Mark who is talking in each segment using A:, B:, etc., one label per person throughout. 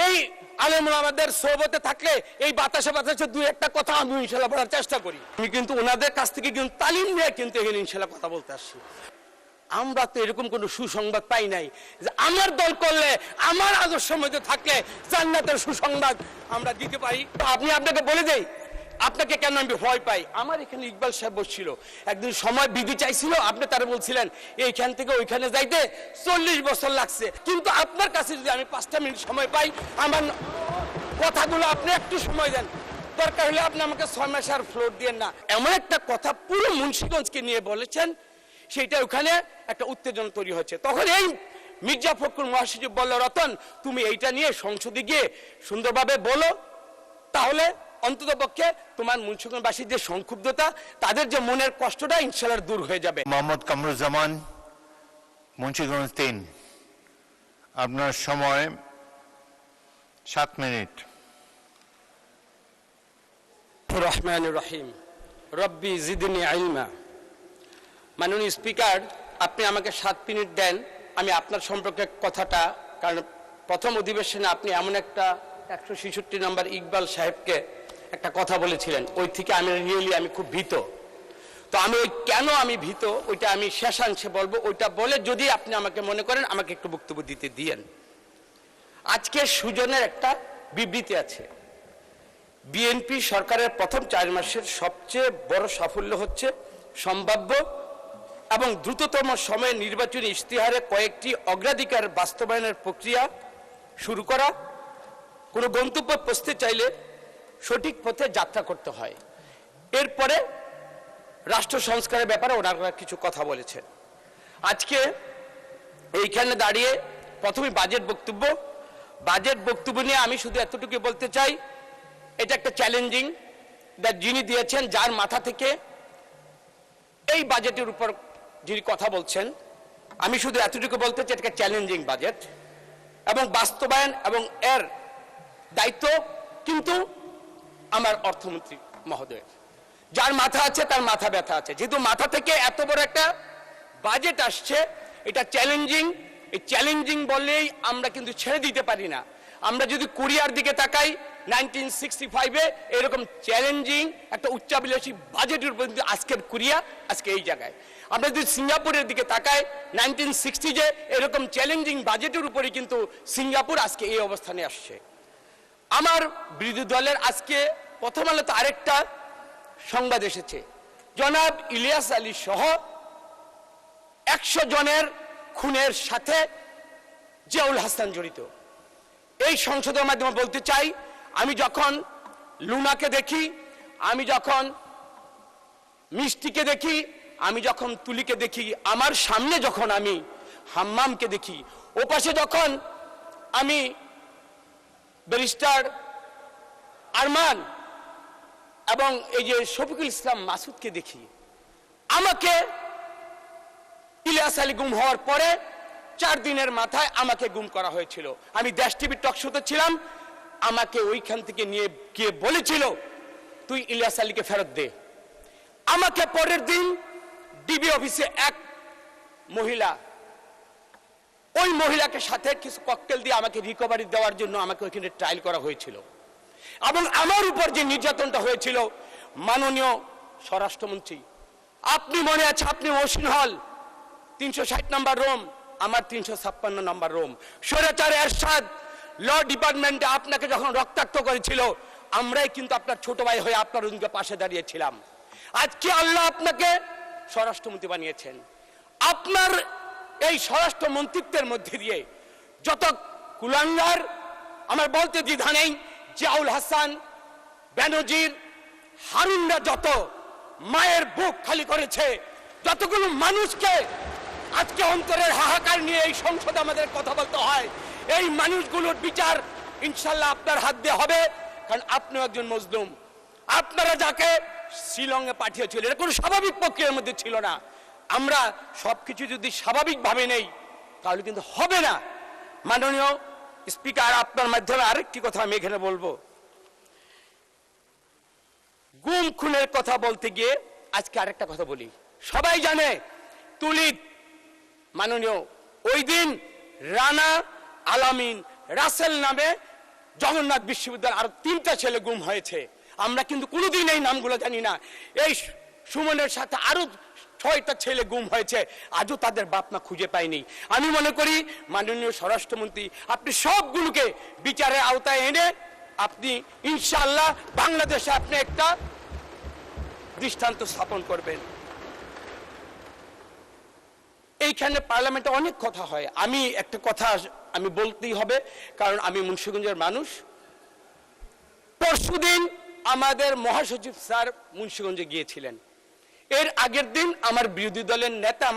A: এই আলেম ওলামাদের সোহবতে থাকলে এই বাতাসে বাতাসে দুই একটা কথা আমি ইনশাল্লাহ বলার চেষ্টা করি। আমি কিন্তু ওনাদের কাছ থেকে কিন্তু তালিম নিয়ে কিন্তু এখানে ইনশাল্লাহ কথা বলতে আসছি। আমরা তো এরকম কোনো সুসংবাদ পাই নাই যে আমার দল করলে, আমার আদর্শের মধ্যে থাকলে জান্নাতের সুসংবাদ আমরা দিতে পারি। তো আপনি আপনাকে বলে দেই, আপনাকে কেন আমি ভয় পাই। আমার এখানে ইকবাল সাহেব বসছিল, একদিন সময় বিধি চাইছিল, আপনি তারা বলছিলেন এইখান থেকে ওইখানে যাইতে 40 বছর লাগছে, কিন্তু আপনার কাছে যদি আমি 5টা মিনিট সময় পাই, আমার কথাগুলো আপনি একটু সময় দেন, দরকার হলে আপনি আমাকে 6 মাস আর ফ্লোর দিয়েন না। এমন একটা কথা পুরো মুন্সিগঞ্জকে নিয়ে বলেছেন, সেইটা ওখানে একটা উত্তেজনা তৈরি হচ্ছে। তখন এই মির্জা ফখরুল মহাসচিব বলল, রতন তুমি এইটা নিয়ে সংসদে গিয়ে সুন্দরভাবে বলো, তাহলে অন্তত পক্ষে তোমার মুন্সিগঞ্জবাসীর যে সংক্ষুব্ধতা, তাদের যে মনের কষ্টটা ইনশাআল্লাহ দূর হয়ে যাবে।
B: মোহাম্মদ কামরুজ্জামান, মুন্সিগঞ্জ 3, আপনার সময় 7 মিনিট।
A: রহমানুর রহিম, রব্বি জিদনি ইলমা। মাননীয় স্পিকার, আপনি আমাকে 7 মিনিট দেন, আমি আপনার সম্পর্কে কথাটা, কারণ প্রথম অধিবেশনে আপনি এমন একটা 166 নম্বর ইকবাল সাহেবকে একটা কথা বলেছিলেন, ওই থেকে আমি খুব ভীত। তো আমি ওই কেন আমি ভীত ওইটা আমি শেষাংশে বলবো, ওইটা বলে যদি আপনি আমাকে মনে করেন আমাকে একটু বক্তব্য দিতে দিয়েন। আজকে সুজনের একটা বিবৃতি আছে, বিএনপি সরকারের প্রথম 4 মাসের সবচেয়ে বড় সাফল্য হচ্ছে সম্ভাব্য এবং দ্রুততম সময়ে নির্বাচনী ইশতেহারে কয়েকটি অগ্রাধিকার বাস্তবায়নের প্রক্রিয়া শুরু করা। কোনো গন্তব্য পৌঁছতে চাইলে সঠিক পথে যাত্রা করতে হয়। এরপরে রাষ্ট্র সংস্কারের ব্যাপারে ওনারা কিছু কথা বলেছেন। আজকে এইখানে দাঁড়িয়ে প্রথমে বাজেট বক্তব্য নিয়ে আমি শুধু এতটুকু বলতে চাই, এটা একটা চ্যালেঞ্জিং যিনি দিয়েছেন, যার মাথা থেকে এই বাজেটের উপর যিনি কথা বলছেন, আমি শুধু এতটুকু বলতে চাই এটা চ্যালেঞ্জিং বাজেট এবং বাস্তবায়ন এবং এর দায়িত্ব কিন্তু আমার অর্থমন্ত্রী মহোদয়ের। যার মাথা আছে তার মাথা ব্যথা আছে, যেহেতু মাথা থেকে এত বড় একটা বাজেট আসছে, এটা চ্যালেঞ্জিং। এই চ্যালেঞ্জিং বললেই আমরা কিন্তু ছেড়ে দিতে পারি না। আমরা যদি কোরিয়ার দিকে তাকাই, 1965-এ এরকম চ্যালেঞ্জিং একটা উচ্চাভিলাষী বাজেটের উপর আজকের কোরিয়া আজকে এই জায়গায়। আমরা যদি সিঙ্গাপুরের দিকে তাকাই, 1960-এ এরকম চ্যালেঞ্জিং বাজেটের উপরে কিন্তু সিঙ্গাপুর আজকে এই অবস্থানে আসছে। আমার বিরোধী দলের আজকে প্রথম আলোতে আরেকটা সংবাদ এসেছে, জনাব ইলিয়াস আলী সহ 100 জনের খুনের সাথে জিয়াউল হাসান জড়িত। এই সংসদের মাধ্যমে বলতে চাই, আমি যখন লুনাকে দেখি, আমি যখন মিষ্টিকে দেখি, আমি যখন তুলিকে দেখি, আমার সামনে যখন আমি হাম্মামকে দেখি, ওপাশে যখন আমি ব্যারিস্টার আরমান এবং এই যে শফিকুল ইসলাম মাসুদকে দেখি, আমাকে ইলিয়াস আলী গুম হওয়ার পরে 4 দিনের মাথায় আমাকে গুম করা হয়েছিল। আমি দেশ টিভির টক শোতে ছিলাম, আমাকে ওইখান থেকে নিয়ে গিয়ে বলেছিল তুই ইলিয়াস আলীকে ফেরত দে। আমাকে পরের দিন ডিবি অফিসে এক মহিলা, ওই মহিলাকে সাথে কিছু ককটেল দিয়ে আমাকে রিকভারি দেওয়ার জন্য আমাকে ওইখানে ট্রায়াল করা হয়েছিল। এবং আমার উপর যে নির্যাতনটা হয়েছিল, মাননীয় স্বরাষ্ট্রমন্ত্রী, আপনি মনে আছে, আপনি মহসিন হল 360 নম্বর রুম, আমার 356 নম্বর রুম। স্বৈরাচার এরশাদ ল ডিপার্টমেন্টে আপনাকে যখন রক্তাক্ত করেছিল, আমরাই কিন্তু আপনার ছোট ভাই হয়ে আপনার পাশে দাঁড়িয়েছিলাম। আজকে আল্লাহ আপনাকে স্বরাষ্ট্রমন্ত্রী বানিয়েছেন। আপনার এই স্বরাষ্ট্র মন্ত্রিত্বের মধ্যে দিয়ে যত কুলাঙ্গার, আমার বলতে দ্বিধা নেই, জিয়াউল হাসান, বেনজির, হারুনরা যত মায়ের বুক খালি করেছে, যতগুলো মানুষকে আজকে অন্তরের হাহাকার নিয়ে এই সংসদে আমাদের কথা বলতে হয়, এই মানুষগুলোর বিচার ইনশাল্লাহ আপনার হাত দিয়ে হবে, কারণ আপনিও একজন মজলুম। আপনারা যাকে শিলংয়ে পাঠিয়েছিলেন, এটা কোনো স্বাভাবিক প্রক্রিয়ার মধ্যে ছিল না। আমরা সবকিছু যদি স্বাভাবিকভাবে নেই তাহলে কিন্তু হবে না। মাননীয় স্পিকার, আপনার মাধ্যমে আরেকটি কথা আমি এখানে বলবো। গুম খুনের কথা বলতে গিয়ে আজকে আরেকটা কথা বলি। সবাই জানে তুলিত, মাননীয়, ওই দিন রানা আলামিন রাসেল নামে জগন্নাথ বিশ্ববিদ্যালয়ে আরো 3টা ছেলে গুম হয়েছে, আমরা কিন্তু কোনোদিন এই নামগুলো জানি না। এই সুমনের সাথে আরো 6টা ছেলে গুম হয়েছে, আজও তাদের বাপ মা খুঁজে পায়নি। আমি মনে করি মাননীয় স্বরাষ্ট্রমন্ত্রী, আপনি সবগুলোকে বিচারের আওতায় এনে আপনি ইনশাআল্লাহ বাংলাদেশে আপনি একটা দৃষ্টান্ত স্থাপন করবেন। এইখানে পার্লামেন্টে অনেক কথা হয়, আমি একটা কথা আমি বলতেই হবে, কারণ আমি মুন্সিগঞ্জের মানুষ। পরশুদিন আমাদের মহাসচিব স্যার মুন্সিগঞ্জে গিয়েছিলেন, এর আগের দিন আমার বিরোধী দলের নেতা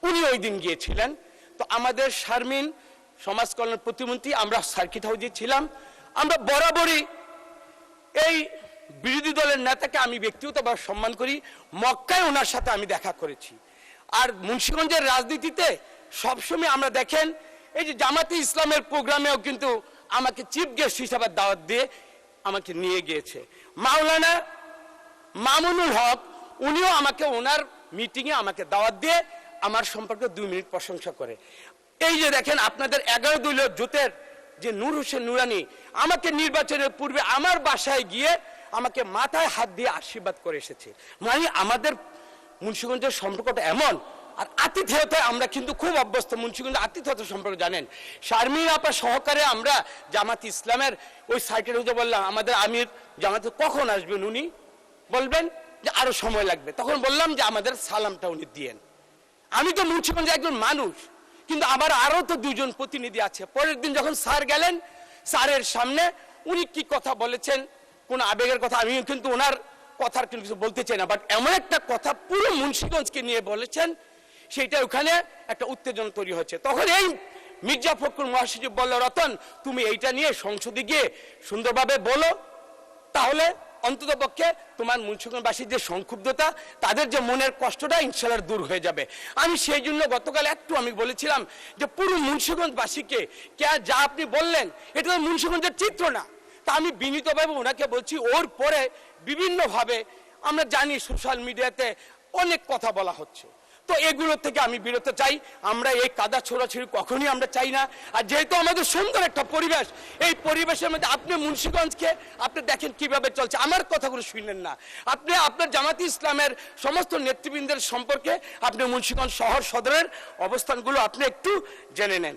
A: উনি ওই দিন গিয়েছিলেন। তো আমাদের শারমিন সমাজ কল্যাণ প্রতিমন্ত্রী, আমরা সার্কিট হাউসে ছিলাম। আমরা বরাবরই এই বিরোধী দলের নেতাকে আমি ব্যক্তিগতভাবে সম্মান করি, মক্কায় ওনার সাথে আমি দেখা করেছি। আর মুন্সিগঞ্জের রাজনীতিতে সবসময় আমরা দেখেন এই যে জামাতে ইসলামের প্রোগ্রামেও কিন্তু আমাকে চিফ গেস্ট হিসাবে দাওয়াত দিয়ে আমাকে নিয়ে গিয়েছে। মাওলানা মামুনুল হক উনিও আমাকে ওনার মিটিংয়ে আমাকে দাওয়াত দিয়ে আমার সম্পর্কে 2 মিনিট প্রশংসা করে। এই যে দেখেন আপনাদের 11 দলীয় জোটের যে নূর হোসেন নুরানি আমাকে নির্বাচনের পূর্বে আমার বাসায় গিয়ে আমাকে মাথায় হাত দিয়ে আশীর্বাদ করে এসেছে। মানে আমাদের মুন্সিগঞ্জের সম্পর্কটা এমন। আর আতিথেয়তায় আমরা কিন্তু খুব অভ্যস্ত, মুন্সিগঞ্জের আতিথেয়তা সম্পর্কে জানেন। শারমিন আপা সহকারে আমরা জামাত ইসলামের ওই সাইটের হতে বললাম আমাদের আমির জামাতে কখন আসবেন, উনি বলবেন যে আরো সময় লাগবে, তখন বললাম যে আমাদের সালামটা উনি দিয়েন। আমি তো মুন্সিগঞ্জে একজন মানুষ, কিন্তু আমার আরো তো 2 জন প্রতিনিধি আছে। পরের দিন যখন স্যার গেলেন, স্যারের সামনে উনি কি কথা বলেছেন, কোন আবেগের কথা, আমি কিন্তু ওনার কথার কিছু বলতে চাই না, বাট এমন একটা কথা পুরো মুন্সিগঞ্জকে নিয়ে বলেছেন, সেটা ওখানে একটা উত্তেজনা তৈরি হচ্ছে। তখন এই মির্জা ফখরুল মহাসচিব বলল, রতন তুমি এইটা নিয়ে সংসদে গিয়ে সুন্দরভাবে বলো, তাহলে অন্তত পক্ষে তোমার মুন্সিগঞ্জবাসীর যে সংক্ষুব্ধতা, তাদের যে মনের কষ্টটা ইনশাআল্লাহ দূর হয়ে যাবে। আমি সেই জন্য গতকাল আমি বলেছিলাম যে পুরো মুন্সিগঞ্জবাসীকে যা আপনি বললেন এটা তো মুন্সিগঞ্জের চিত্র না। তা আমি বিনীতভাবে ওনাকে বলছি, ওর পরে বিভিন্নভাবে আমরা জানি সোশ্যাল মিডিয়াতে অনেক কথা বলা হচ্ছে, তো এগুলো থেকে আমি বিরত চাই। আমরা এই কাদা ছোড়াছুড়ি কখনই আমরা চাই না। আর যেহেতু আমাদের সুন্দর একটা পরিবেশ, এই পরিবেশের মধ্যে আপনি মুন্সিগঞ্জকে আপনি দেখেন কিভাবে চলছে, আমার কথাগুলো শুনলেন না। আপনি আপনার জামাতি ইসলামের সমস্ত নেতৃবৃন্দের সম্পর্কে আপনি মুন্সিগঞ্জ শহর সদরের অবস্থানগুলো আপনি একটু জেনে নেন।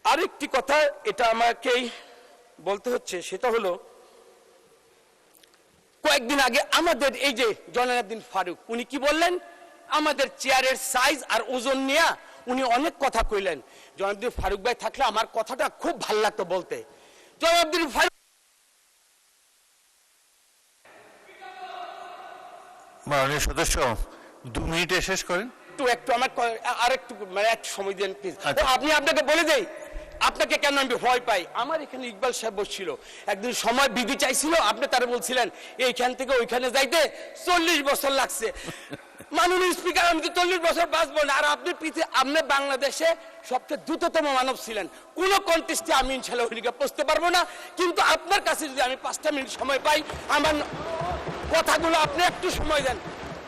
A: আরেকটি কথা এটা আমাকেই বলতে হচ্ছে, সেটা হলো কয়েকদিন আগে আমাদের এই যে জয়নাল ফারুক উনি কি বললেন, আমাদের চেয়ারের সাইজ আর ওজন নিয়ে উনি অনেক কথা কইলেন। জয়নাল ফারুক ভাই থাকলে আমার কথাটা খুব ভালো লাগতো বলতে। জয়নাল ফারুক
B: মাননীয় সদস্য 2 মিনিটে শেষ করেন।
A: একটু আমার আরেকটু একটু সময় দেন প্লিজ। আপনি আপনাকে বলে দেই আপনাকে কেন আমি ভয় পাই। আমার এখানে ইকবাল সাহেব বসছিল, একদিন সময় বিধি চাইছিল, আপনি তারা বলছিলেন এইখান থেকে ওইখানে যাইতে 40 বছর লাগছে। মাননীয় স্পিকার আমি তো 40 বছর বাঁচবো না। আর আপনি আপনি বাংলাদেশে সবচেয়ে দ্রুততম মানব ছিলেন, কোন কন্টেস্টে আমি ইনশাআল্লাহ ওইদিকে পৌঁছতে পারবো না, কিন্তু আপনার কাছে যদি আমি 5টা মিনিট সময় পাই, আমার কথাগুলো আপনি একটু সময় দেন,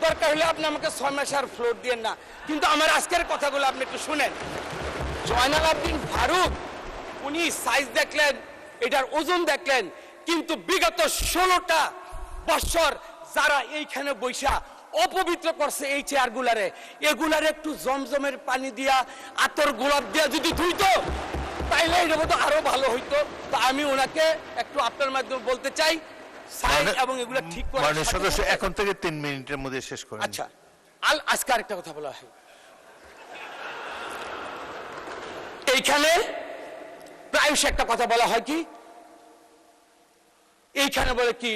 A: দরকার হলে আপনি আমাকে 6 মাস আর ফ্লোর দিয়েন না, কিন্তু আমার আজকের কথাগুলো আপনি একটু শুনেন। জয়নাল আবদিন ফারুক উনি সাইজ দেখলেন, এটার ওজন দেখলেন, কিন্তু বিগত 16টা বছর যারা এইখানে বৈশা অপবিত্র করছে এই চেয়ারগুলারে, এগুলারে একটু জমজমের পানি দিয়া আতর গোলাপ দিয়া যদি ধুইতো তাইলে এটা তো আরো ভালো হইতো। তো আমি ওনাকে একটু আপনার মাধ্যমে বলতে চাই, সাইজ এবং এগুলা ঠিক করে
B: মাননীয় সদস্য এখন থেকে 3 মিনিটের মধ্যে শেষ করেন।
A: আচ্ছা, আজকে আরেকটা কথা বলা হয়, এইখানে প্রায়শ একটা কথা বলা হয় কি, এইখানে বলে কি,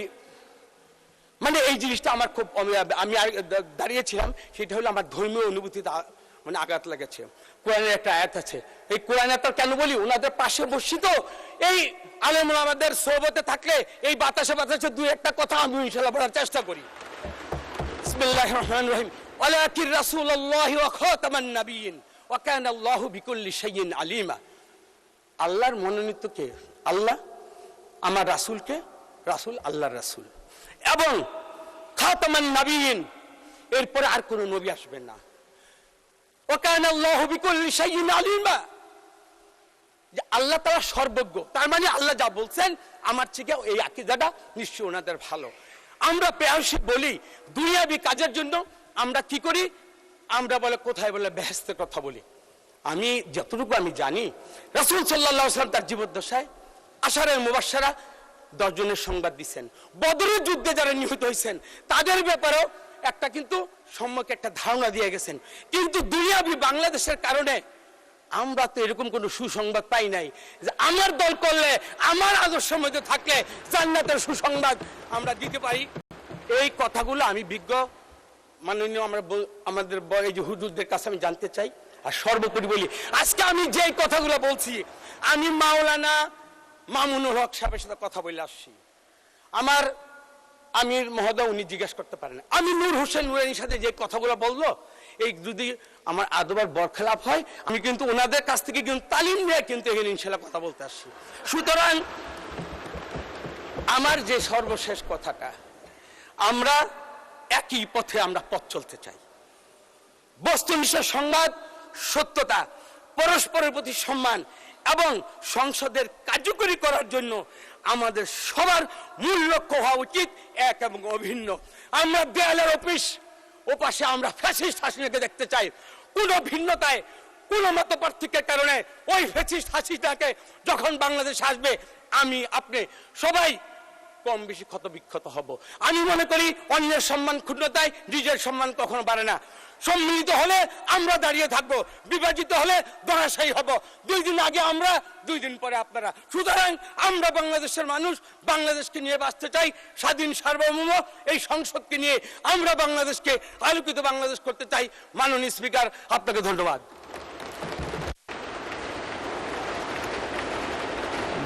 A: মানে এই জিনিসটা আমার খুব আমি দাঁড়িয়েছিলাম, সেটা হলো আমার ধর্মীয় অনুভূতিতে মানে আঘাত লেগেছে। কোরআনের একটা আয়াত আছে, এই কোরআন আয়াত কেন বলি, ওনাদের পাশে বসি তো এই আলেম ওলামাদের সোহবতে থাকলে এই বাতাসে বাতাসে 2-1টা কথা আমি ইনশাআল্লাহ বলার চেষ্টা করি। বিসমিল্লাহির রহমানির রহিম, ওয়ালাকির রাসূলুল্লাহি ওয়া খাতামান নাবিয়্যিন ওয়া কানা আল্লাহু বিকুল্লি শাইইন আলিমা। আল্লাহর মনোনীত কে? আল্লাহ। আমার রাসূলকে? রাসূল আল্লাহর রাসূল, এবং খাতামান নাবিয়্যিন, এরপরে আর কোন নবী আসবেন না। ওয়া কানা আল্লাহু বিকুল্লি শাইইন আলিমা। যে আল্লাহ তাআলা সর্বজ্ঞ, তার মানে আল্লাহ যা বলছেন আমার থেকে এই আকীদাটা নিশ্চয়ই ওনাদের ভালো। আমরা প্রায়শই বলি দুনিয়াবি কাজের জন্য আমরা কি করি, আমরা বলে কোথায় বলে বেহেশতের কথা বলি। আমি যতটুকু আমি জানি রাসূল সাল্লাল্লাহু আলাইহি ওয়াসাল্লাম তার জীবদ্দশায় আশারে মুবাশশারা 10 জনের সংবাদ দিচ্ছেন। বদরের যুদ্ধে যারা নিহত হয়েছেন তাদের ব্যাপারেও একটা কিন্তু সম্যক একটা ধারণা দিয়ে গেছেন। কিন্তু দুনিয়াবি বাংলাদেশের কারণে আমরা তো এরকম কোনো সুসংবাদ পাই নাই যে আমার দল করলে, আমার আদর্শের মধ্যে থাকলে জান্নাতের সুসংবাদ আমরা দিতে পারি। এই কথাগুলো আমি বিজ্ঞ মাননীয় আমাদের এই যে হুজুরদের কাছে আমি জানতে চাই। আর সর্বোপরি বলি, আজকে আমি যে কথাগুলো বলছি আমি মাওলানা মামুনুল হক সাহেবের সাথে কথা বলে আসছি। আমার আমির মহোদয় উনি জিজ্ঞাসা করতে পারেন, আমি নূর হোসেন নুরানির সাথে যে কথাগুলো বললো, এই যদি আমার আদবার বরখেলাপ হয় আমি কিন্তু ওনাদের কাছ থেকে কিন্তু তালিম নিয়ে কিন্তু এখানে ইনশাল্লাহ কথা বলতে আসছি। সুতরাং আমার যে সর্বশেষ কথাটা, আমরা একই পথে আমরা পথ চলতে চাই। বস্তুনিষ্ঠ সংবাদ, সত্যতা, পরস্পরের প্রতি সম্মান এবং সংসদের কার্যকরী করার জন্য আমাদের সবার মূল লক্ষ্য হওয়া উচিত এক এবং অভিন্ন। আমরা দেয়ালের ওপাশে আমরা ফ্যাসিস্ট হাসিনাকে দেখতে চাই। কোন ভিন্নতায়, কোন মত পার্থক্যের কারণে ওই ফ্যাসিস্ট হাসিনাকে যখন বাংলাদেশ আসবে আমি আপনি সবাই কম বেশি ক্ষত বিক্ষত হব। আমি মনে করি অন্যের সম্মান ক্ষুণ্ণতায় নিজের সম্মান কখনো বাড়ে না। সম্মিলিত হলে আমরা দাঁড়িয়ে থাকবো, বিভাজিত হলে ধরাশায়ী হব। 2 দিন আগে আমরা, 2 দিন পরে আপনারা। সুতরাং আমরা বাংলাদেশের মানুষ বাংলাদেশকে নিয়ে বাঁচতে চাই, স্বাধীন সার্বভৌম এই সংসদকে নিয়ে আমরা বাংলাদেশকে আলোকিত বাংলাদেশ করতে চাই। মাননীয় স্পিকার, আপনাকে ধন্যবাদ।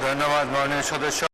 B: ধন্যবাদ মাননীয় সদস্য।